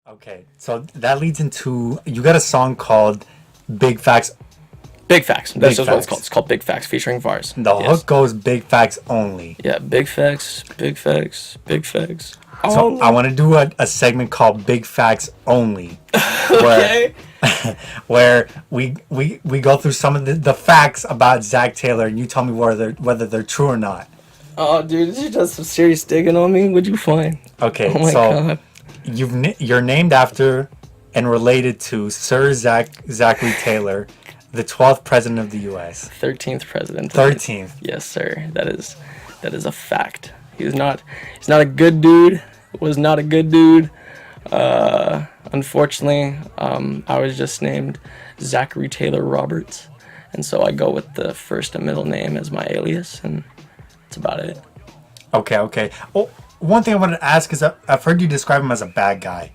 Okay, so that leads into you got a song called Big Facts. Big Facts. Big That's just what it's Facts. called. It's called Big Facts featuring Vars. The Yes. hook goes Big Facts only. Yeah, Big Facts, Big Facts, Big Facts. So I want to do a segment called Big Facts Only. Okay. Where we go through some of the facts about Zach Taylor and you tell me whether they're true or not. Oh, dude, you done some serious digging on me. What'd you find? Okay, Oh my so God. you're named after and related to Sir Zachary Taylor, the 12th president of the U.S. 13th president. 13th. Yes, sir. That is a fact. He's not a good dude. Was not a good dude. Unfortunately, I was just named Zachary Taylor Roberts, and so I go with the first and middle name as my alias, and that's about it. Okay. Oh, one thing I wanted to ask is I've heard you describe him as a bad guy.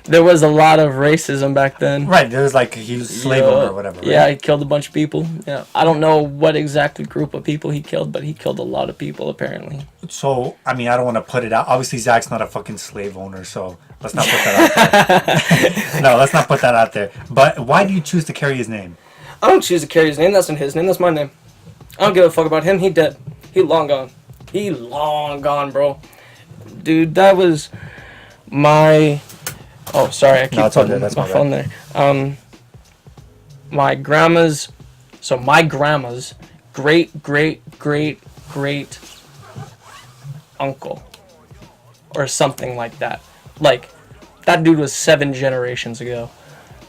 There was a lot of racism back then. Right, there was like he was a slave owner or whatever. Right? Yeah, he killed a bunch of people. Yeah, I don't know what exact group of people he killed, but he killed a lot of people apparently. So, I mean, I don't want to put it out. Obviously, Zach's not a fucking slave owner, so let's not put that out there. No, let's not put that out there. But why do you choose to carry his name? I don't choose to carry his name. That's not his name. That's my name. I don't give a fuck about him. He dead. He long gone. He long gone, bro. Dude, that was my... Oh, sorry, I keep putting my phone there. My grandma's great uncle or something like that. Like, that dude was 7 generations ago.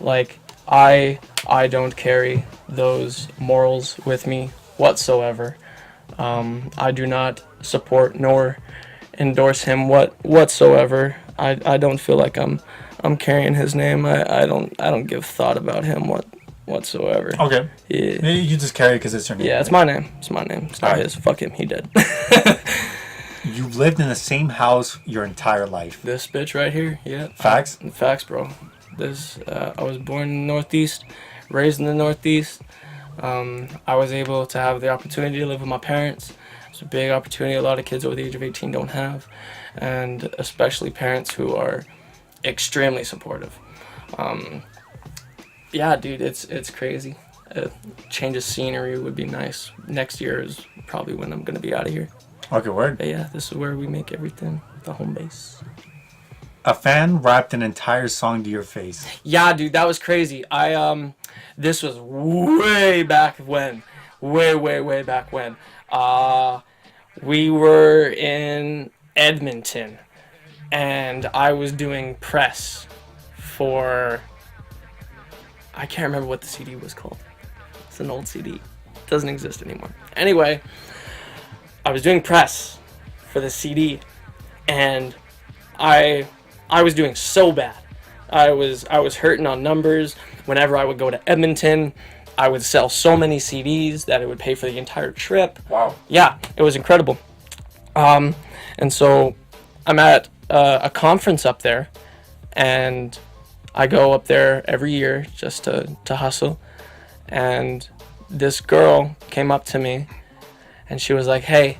Like, I don't carry those morals with me whatsoever. I do not support nor endorse him whatsoever. I don't feel like I'm carrying his name. I don't give thought about him whatsoever. Okay. Yeah. You just carry it because it's your name. Yeah, it's my name. It's my name. It's not Alright. his. Fuck him. He dead. You lived in the same house your entire life. This bitch right here. Yeah. Facts? Facts, bro. I was born in the Northeast, raised in the Northeast. I was able to have the opportunity to live with my parents. It's a big opportunity a lot of kids over the age of 18 don't have, and especially parents who are extremely supportive. Yeah, dude, it's crazy. A change of scenery would be nice. Next year is probably when I'm gonna be out of here. Okay, word. But yeah, this is where we make everything the home base. A fan rapped an entire song to your face. Yeah, dude, that was crazy. This was way back when. Way back when. We were in Edmonton, and I was doing press for... I can't remember what the CD was called. It's an old CD. It doesn't exist anymore. Anyway, I was doing press for the CD, and I was doing so bad. I was hurting on numbers. Whenever I would go to Edmonton, I would sell so many CDs that it would pay for the entire trip. Wow. Yeah, it was incredible. And so I'm at a conference up there, and I go up there every year just to hustle. And this girl came up to me, and she was like, "Hey,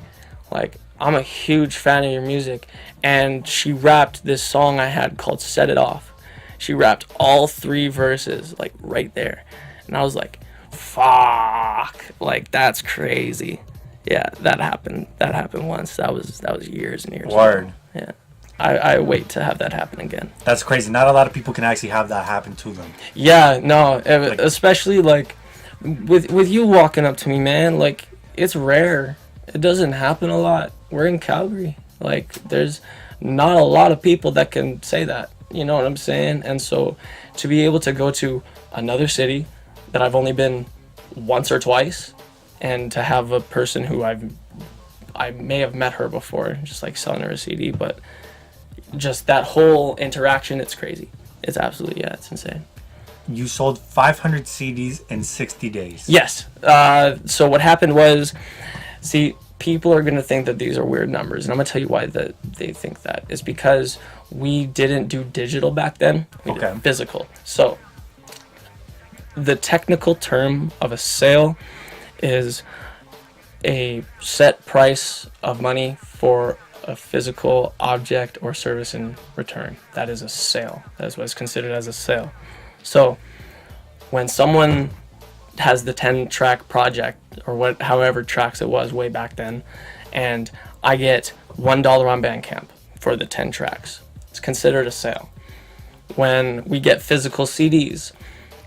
like, I'm a huge fan of your music." And she rapped this song I had called Set It Off. She rapped all 3 verses, like, right there. And I was like, fuck, like, that's crazy. Yeah, that happened once. That was years and years Word. ago. Yeah. I wait to have that happen again. That's crazy. Not a lot of people can actually have that happen to them. Yeah, no, especially, like, with you walking up to me, man, like, it's rare. It doesn't happen a lot. We're in Calgary. Like, there's not a lot of people that can say that. You know what I'm saying? And so to be able to go to another city that I've only been once or twice, and to have a person who I may have met her before, just like selling her a CD, but just that whole interaction, it's crazy. It's absolutely, yeah, it's insane. You sold 500 CDs in 60 days. Yes. So what happened was, see, people are going to think that these are weird numbers, and I'm going to tell you why they think that. It's because we didn't do digital back then. We did physical. So the technical term of a sale is a set price of money for a physical object or service in return. That is a sale. That's what's considered as a sale. So when someone has the 10-track project, or however tracks it was way back then, and I get $1 on Bandcamp for the 10 tracks, it's considered a sale. When we get physical CDs,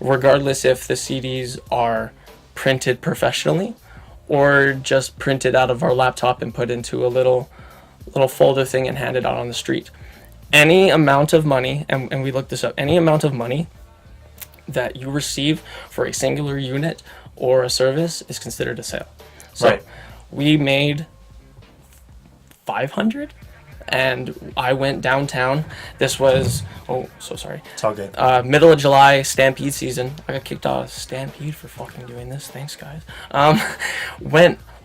regardless if the CDs are printed professionally or just printed out of our laptop and put into a little folder thing and handed out on the street, any amount of money, and we looked this up, any amount of money that you receive for a singular unit or a service is considered a sale. So right. We made 500, and I went downtown. This was, It's all good. Middle of July, Stampede season. I got kicked out of Stampede for fucking doing this. Thanks, guys.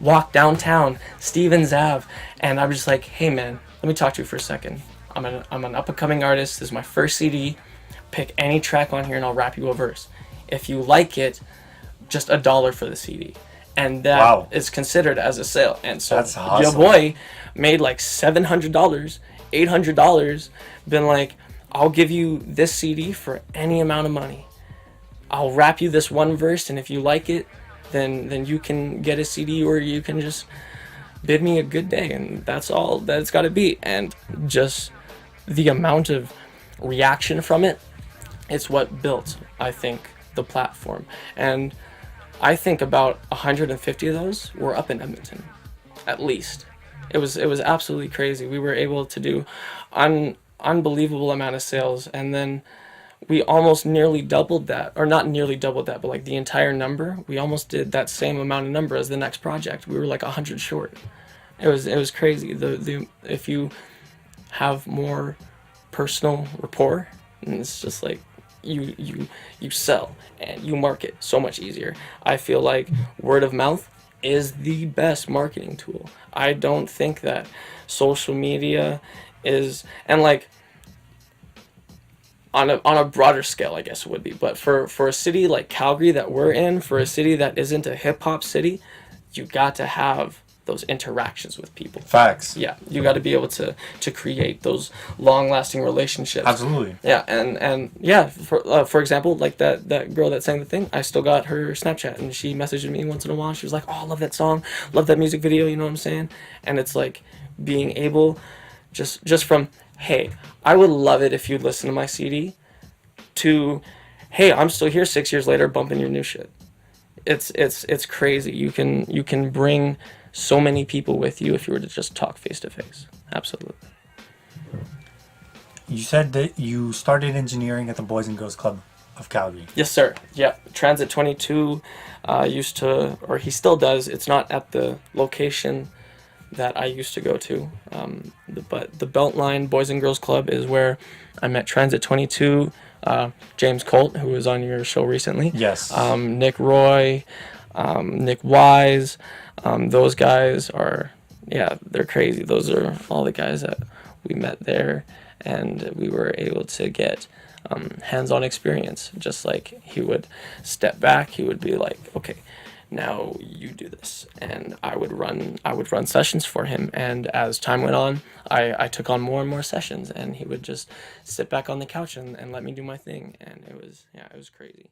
Walked downtown, Stevens Ave, and I was just like, hey man, let me talk to you for a second. I'm an up-and-coming artist. This is my first CD. Pick any track on here and I'll rap you a verse. If you like it, just $1 for the CD. And that is considered as a sale. And so that's awesome. Your boy made like $700, $800, been like, I'll give you this CD for any amount of money. I'll rap you this one verse, and if you like it, then you can get a CD, or you can just bid me a good day, and that's all that it's got to be. And just the amount of reaction from it, it's what built, I think, the platform. And I think about 150 of those were up in Edmonton, at least. It was absolutely crazy. We were able to do unbelievable amount of sales, and then we almost nearly doubled that, or not nearly doubled that, but like the entire number. We almost did that same amount of number as the next project. We were like 100 short. It was crazy. The if you have more personal rapport, and it's just like you sell and you market so much easier. I feel like word of mouth is the best marketing tool. I don't think that social media is, and like on a broader scale, I guess it would be, but for a city like Calgary that we're in, for a city that isn't a hip hop city, you got to have those interactions with people. Facts. Yeah, you got to be able to create those long-lasting relationships. Absolutely. Yeah, and yeah, for example, like that girl that sang the thing, I still got her Snapchat, and she messaged me once in a while. She was like, "Oh, I love that song, love that music video." You know what I'm saying? And it's like being able, just from, hey, I would love it if you'd listen to my CD, to, hey, I'm still here 6 years later bumping your new shit. It's crazy. You can bring so many people with you if you were to just talk face to face. Absolutely. You said that you started engineering at the Boys and Girls Club of Calgary. Yes, sir. Yeah. Transit 22 used to, or he still does. It's not at the location that I used to go to. But the Beltline Boys and Girls Club is where I met Transit 22, James Colt, who was on your show recently. Yes. Nick Roy, Nick Wise. Those guys are, yeah, they're crazy. Those are all the guys that we met there, and we were able to get hands-on experience. Just like he would step back, he would be like, okay, now you do this, and I would run sessions for him. And as time went on, I took on more and more sessions, and he would just sit back on the couch and let me do my thing, and it was crazy.